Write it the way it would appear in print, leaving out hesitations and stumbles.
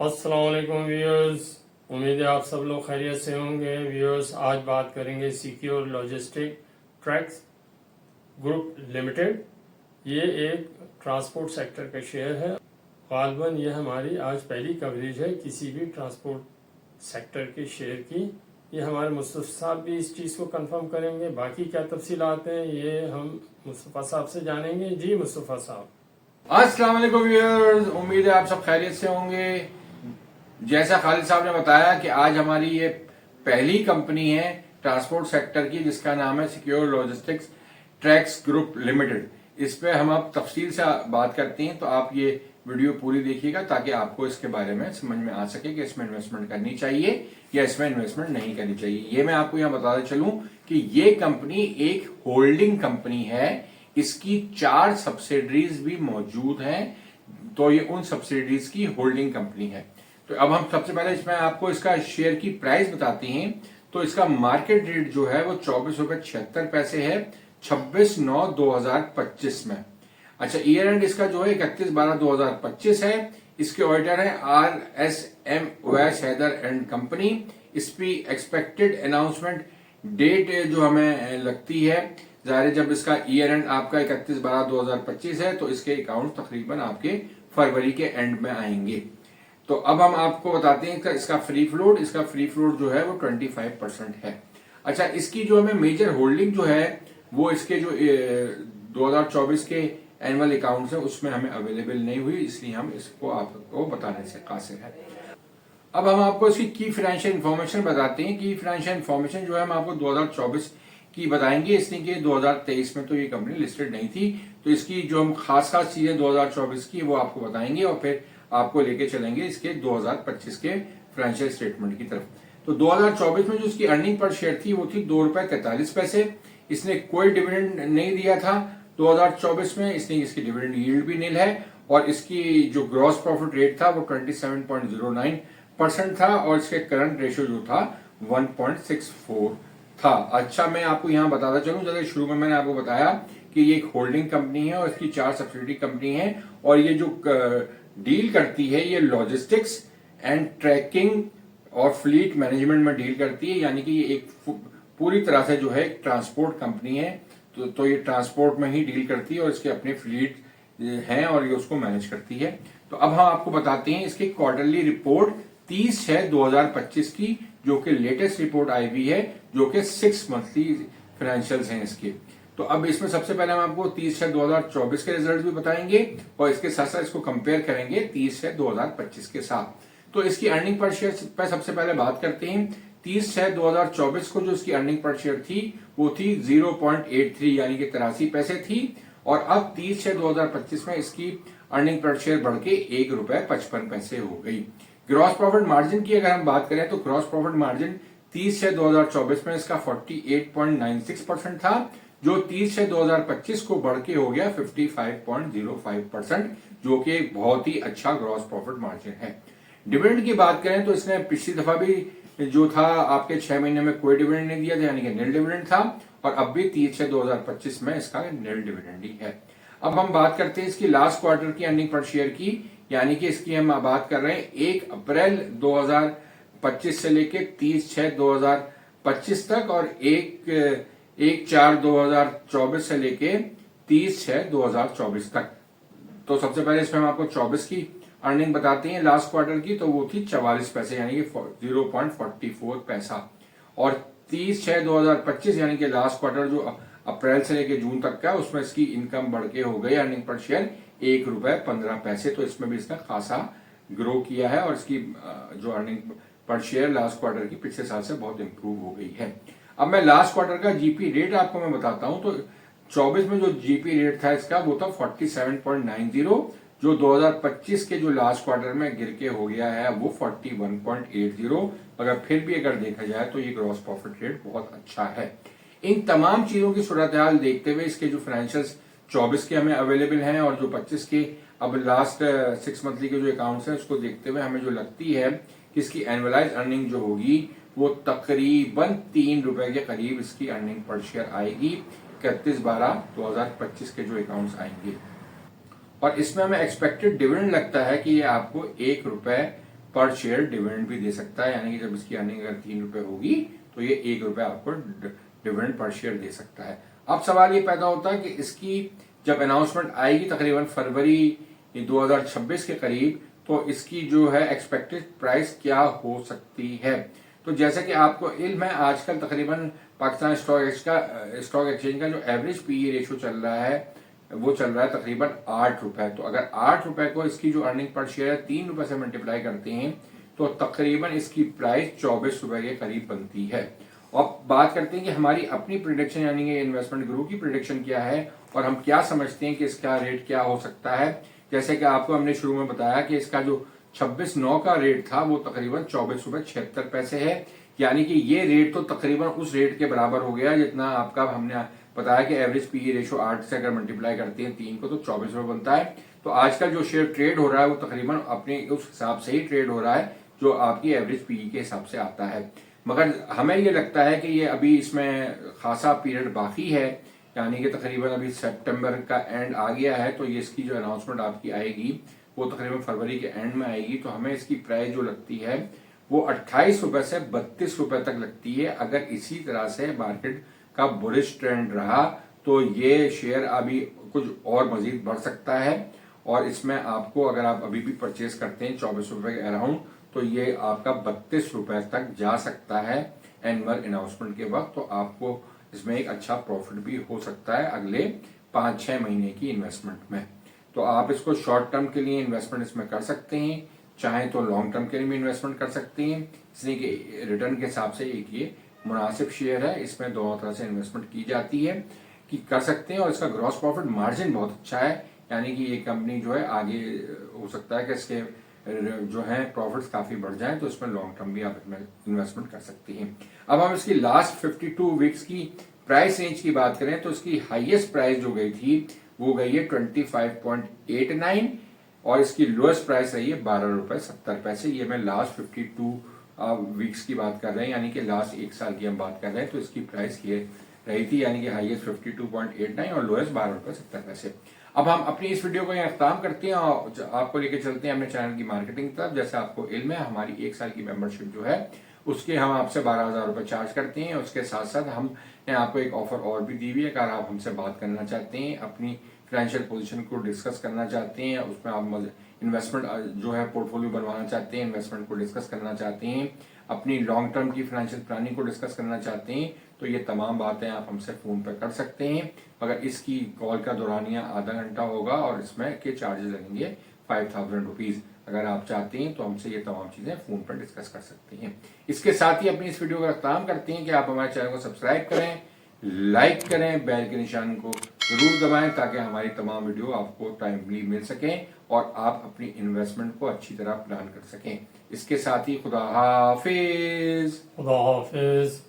अस्सलाम वालेकुम व्यूअर्स। उम्मीद है आप सब लोग खैरियत से होंगे। व्यूअर्स, आज बात करेंगे secure logistic tracks group limited. ये एक ट्रांसपोर्ट सेक्टर का शेयर है। गालबन ये हमारी आज पहली कवरेज है किसी भी ट्रांसपोर्ट सेक्टर के शेयर की। ये हमारे मुस्तफ़ा साहब भी इस चीज़ को कंफर्म करेंगे। बाकी क्या तफसीलात हैं ये हम मुस्तफ़ा साहब से जानेंगे। जी मुस्तफ़ा साहब। अस्सलाम वालेकुम व्यूअर्स, उम्मीद है आप सब खैरियत से होंगे। जैसा खालिद साहब ने बताया कि आज हमारी ये पहली कंपनी है ट्रांसपोर्ट सेक्टर की जिसका नाम है secure logistics tracks group limited. इस पे हम अब तफसील से बात करते हैं, तो आप ये वीडियो पूरी देखिएगा ताकि आपको इसके बारे में समझ में आ सके कि इसमें इन्वेस्टमेंट करनी चाहिए या इसमें इन्वेस्टमेंट नहीं करनी चाहिए। ये मैं आपको यहाँ बताते चलूं कि ये कंपनी एक होल्डिंग कंपनी है। इसकी 4 सब्सिडरीज भी मौजूद हैं, तो ये उन सब्सिडरीज की होल्डिंग कंपनी है। तो अब हम सबसे पहले इसमें आपको इसका शेयर की प्राइस बताते हैं। तो इसका मार्केट रेट जो है वो 24.76 है 26/9/2025 में। अच्छा, ईयर एंड इसका जो है 31/12/2025 है। इसके ऑडिटर है RSM Vaish Haider and company. इस पे एक्सपेक्टेड अनाउंसमेंट डेट जो हमें लगती है, जाहिर जब इसका ईयर एंड आपका 31/12/2025 है तो इसके अकाउंट तकरीबन आपके फरवरी के एंड में आएंगे। तो अब हम आपको बताते हैं कि इसका फ्री फ्लोट जो है वो 25% है। अच्छा, इसकी जो हमें मेजर होल्डिंग जो है वो इसके जो 2024 के एनुअल अकाउंट्स है उसमें हमें अवेलेबल नहीं हुई, इसलिए हम इसको आपको बताने से कासिर है। अब हम आपको इसकी की फाइनेंशियल इन्फॉर्मेशन बताते हैं। की फाइनेंशियल इन्फॉर्मेशन जो है हम आपको 2024 की बताएंगे, इसलिए कि 2023 में तो ये कंपनी लिस्टेड नहीं थी। तो इसकी जो हम खास चीजें 2024 की वो आपको बताएंगे और फिर आपको लेके चलेंगे इसके 2025 के फाइनेंशियल स्टेटमेंट की तरफ। तो 2024 में जो इसकी अर्निंग पर शेयर थी वो थी ₹2.43। इसने कोई डिविडेंड नहीं दिया था 2024 में, इसलिए इसकी डिविडेंड यील्ड भी नील है। और इसकी जो ग्रॉस प्रॉफिट रेट था वो 27.09% था और इसके करंट रेशियो जो था 1.64 था। अच्छा, मैं आपको यहाँ बताता चलूं, जैसे शुरू में मैंने आपको बताया कि ये एक होल्डिंग कंपनी है और इसकी 4 सब्सिडरी कंपनी है और ये जो डील करती है ये लॉजिस्टिक्स एंड ट्रैकिंग और फ्लीट मैनेजमेंट में डील करती है, यानी कि ये एक पूरी तरह से जो है एक ट्रांसपोर्ट कंपनी है। तो ये ट्रांसपोर्ट में ही डील करती है और इसके अपने फ्लीट हैं और ये उसको मैनेज करती है। तो अब हम आपको बताते हैं इसकी क्वार्टरली रिपोर्ट 30/6/2025 की, जो कि लेटेस्ट रिपोर्ट आई हुई है, जो कि 6 मंथली फाइनेंशियल्स हैं इसके। तो अब इसमें सबसे पहले हम आपको 30/6/2024 के रिजल्ट भी बताएंगे और इसके साथ साथ इसको कंपेयर करेंगे 30/6/2025 के साथ। तो इसकी अर्निंग पर शेयर पर सबसे पहले बात करते हैं। 30/6/2024 को जो इसकी अर्निंग पर शेयर थी वो थी 0.83 यानी कि 83 पैसे थी और अब 30/6/2025 में इसकी अर्निंग पर शेयर बढ़ के ₹1.55 हो गई। ग्रॉस प्रॉफिट मार्जिन की अगर हम बात करें तो ग्रॉस प्रॉफिट मार्जिन 30/6/2024 में इसका 48.96% था, जो 30/6/2025 को बढ़ के हो गया 55.05%, जो कि बहुत ही अच्छा ग्रॉस प्रॉफिट मार्जिन है। डिविडेंड की बात करें तो इसने पिछली दफा भी जो था आपके 6 महीने में कोई डिविडेंड नहीं दिया था, यानी कि नील डिविडेंड था, और अब भी 30/6/2025 में इसका नील डिविडेंड ही है। अब हम बात करते हैं इसकी लास्ट क्वार्टर की अर्निंग पर शेयर की, यानी कि इसकी हम बात कर रहे हैं 1 अप्रैल 2025 से लेके 30/6/2025 तक और 1/4/2024 से लेके 30/6/2024 तक। तो सबसे पहले इसमें हम आपको 24 की अर्निंग बताते हैं लास्ट क्वार्टर की, तो वो थी 44 पैसे यानी कि 0.44 पैसा। और 30/6/2025 यानी कि लास्ट क्वार्टर जो अप्रैल से लेके जून तक का, उसमें इसकी इनकम बढ़ के हो गई अर्निंग पर शेयर ₹1.15। तो इसमें भी इसका खासा ग्रो किया है और इसकी जो earning per share last quarter की पिछले साल से बहुत इंप्रूव हो गई है। अब मैं लास्ट क्वार्टर का जीपी रेट आपको मैं बताता हूं। तो 24 में जो जीपी रेट था इसका वो था 47.90, जो 2025 के जो लास्ट क्वार्टर में गिर के हो गया है वो 41.80। अगर फिर भी अगर देखा जाए तो ये ग्रॉस प्रॉफिट रेट बहुत अच्छा है। इन तमाम चीजों की सूरत हाल देखते हुए इसके जो फाइनेंशियल्स 24 के हमें अवेलेबल हैं और जो 25 के अब लास्ट 6 मंथली के जो अकाउंट्स हैं उसको देखते हुए हमें जो लगती है कि इसकी एनुअलाइज अर्निंग जो होगी वो तकरीबन ₹3 के करीब इसकी अर्निंग पर शेयर आएगी 31/12/2025 के जो अकाउंट्स आएंगे। और इसमें हमें एक्सपेक्टेड डिविडेंड लगता है कि ये आपको ₹1 पर शेयर डिविडेंड भी दे सकता है, यानी कि जब इसकी अर्निंग अगर 3 रुपए होगी तो ये 1 रुपए आपको डिविडेंड पर शेयर दे सकता है। अब सवाल ये पैदा होता है कि इसकी जब अनाउंसमेंट आएगी तकरीबन फरवरी 2026 के करीब, तो इसकी जो है एक्सपेक्टेड प्राइस क्या हो सकती है। तो जैसा कि आपको इल्म है, आजकल तकरीबन पाकिस्तान स्टॉक एक्सचेंज का जो एवरेज पीई रेशो चल रहा है वो चल रहा है तकरीबन 8 रुपए। तो अगर 8 रुपए को इसकी जो अर्निंग पर शेयर है 3 रुपए से मल्टीप्लाई करते हैं तो तकरीबन इसकी प्राइस 24 रुपए के करीब बनती है। अब बात करते हैं कि हमारी अपनी प्रिडिक्शन यानी कि इन्वेस्टमेंट गुरु की प्रिडिक्शन क्या है और हम क्या समझते हैं कि इसका रेट क्या हो सकता है। जैसे कि आपको हमने शुरू में बताया कि इसका जो 26/9 का रेट था वो तकरीबन 24.76 है, यानी कि ये रेट तो तकरीबन उस रेट के बराबर हो गया जितना आपका हमने बताया कि एवरेज पीई रेशो 8 से अगर मल्टीप्लाई करते हैं 3 को तो 24 रुपए बनता है। तो आज का जो शेयर ट्रेड हो रहा है वो तकरीबन अपने उस हिसाब से ही ट्रेड हो रहा है जो आपकी एवरेज पीई के हिसाब से आता है। मगर हमें ये लगता है कि ये अभी इसमें खासा पीरियड बाकी है, यानी कि तकरीबन अभी सितंबर का एंड आ गया है, तो ये इसकी जो अनाउंसमेंट आपकी आएगी वो तकरीबन फरवरी के एंड में आएगी। तो हमें इसकी प्राइस जो लगती है वो 28 रुपए से 32 रुपए तक लगती है। अगर इसी तरह से मार्केट का बुलिश ट्रेंड रहा तो ये शेयर अभी कुछ और मजीद बढ़ सकता है और इसमें आपको अगर आप अभी भी परचेज करते हैं 24 रुपए के अराउंड तो ये आपका 32 रुपए तक जा सकता है एनुअल अनाउंसमेंट के वक्त। तो आपको इसमें एक अच्छा प्रॉफिट भी हो सकता है अगले 5-6 महीने की इन्वेस्टमेंट में। तो आप इसको शॉर्ट टर्म के लिए इन्वेस्टमेंट इसमें कर सकते हैं, चाहे तो लॉन्ग टर्म के लिए भी इन्वेस्टमेंट कर सकते हैं, इसलिए कि रिटर्न के हिसाब से एक ये मुनासिब शेयर है। इसमें दोनों तरह से इन्वेस्टमेंट की जाती है कि कर सकते हैं और इसका ग्रॉस प्रॉफिट मार्जिन बहुत अच्छा है, यानी कि ये कंपनी जो है आगे हो सकता है कि इसके जो है प्रॉफिट्स काफी बढ़ जाए, तो इसमें लॉन्ग टर्म भी आप इन्वेस्टमेंट कर सकते हैं। अब हम इसकी लास्ट 52 वीक्स की प्राइस रेंज की बात करें तो इसकी हाईएस्ट प्राइस जो गई थी वो गई है 25.89 और इसकी लोएस्ट प्राइस रही है 12 रुपए 70 पैसे। ये मैं लास्ट 52 वीक्स की बात कर रहे हैं, यानी कि लास्ट एक साल की हम बात कर रहे हैं। तो इसकी प्राइस ये रही थी, यानी कि हाईएस्ट 52.89 और लोएस्ट 12 रुपए 70 पैसे। अब हम अपनी इस वीडियो को यहाँ खत्म करते हैं और आपको लेके चलते हैं अपने चैनल की मार्केटिंग तरफ। जैसे आपको इल्म है, हमारी 1 साल की मेंबरशिप जो है उसके हम आपसे 12,000 रुपए चार्ज करते हैं। उसके साथ साथ हमने आपको एक ऑफर और भी दी हुई है। अगर आप हमसे बात करना चाहते हैं, अपनी फाइनेंशियल पोजीशन को डिस्कस करना चाहते हैं, उसमें आप इन्वेस्टमेंट जो है पोर्टफोलियो बनवाना चाहते हैं, इन्वेस्टमेंट को डिस्कस करना चाहते हैं, अपनी लॉन्ग टर्म की फाइनेंशियल प्लानिंग को डिस्कस करना चाहते हैं, तो ये तमाम बातें आप हमसे फोन पर कर सकते हैं। मगर इसकी कॉल का दौरानिया आधा घंटा होगा और इसमें के चार्जेस लगेंगे 5,000 रुपीज। अगर आप चाहते हैं तो हमसे ये तमाम चीजें फोन पर डिस्कस कर सकते हैं। इसके साथ ही अपनी इस वीडियो का काम करते हैं कि आप हमारे चैनल को सब्सक्राइब करें, लाइक करें, बेल के निशान को जरूर दबाएं ताकि हमारी तमाम वीडियो आपको टाइमली मिल सकें और आप अपनी इन्वेस्टमेंट को अच्छी तरह प्लान कर सकें। इसके साथ ही खुदा हाफिज। खुदा हाफिज।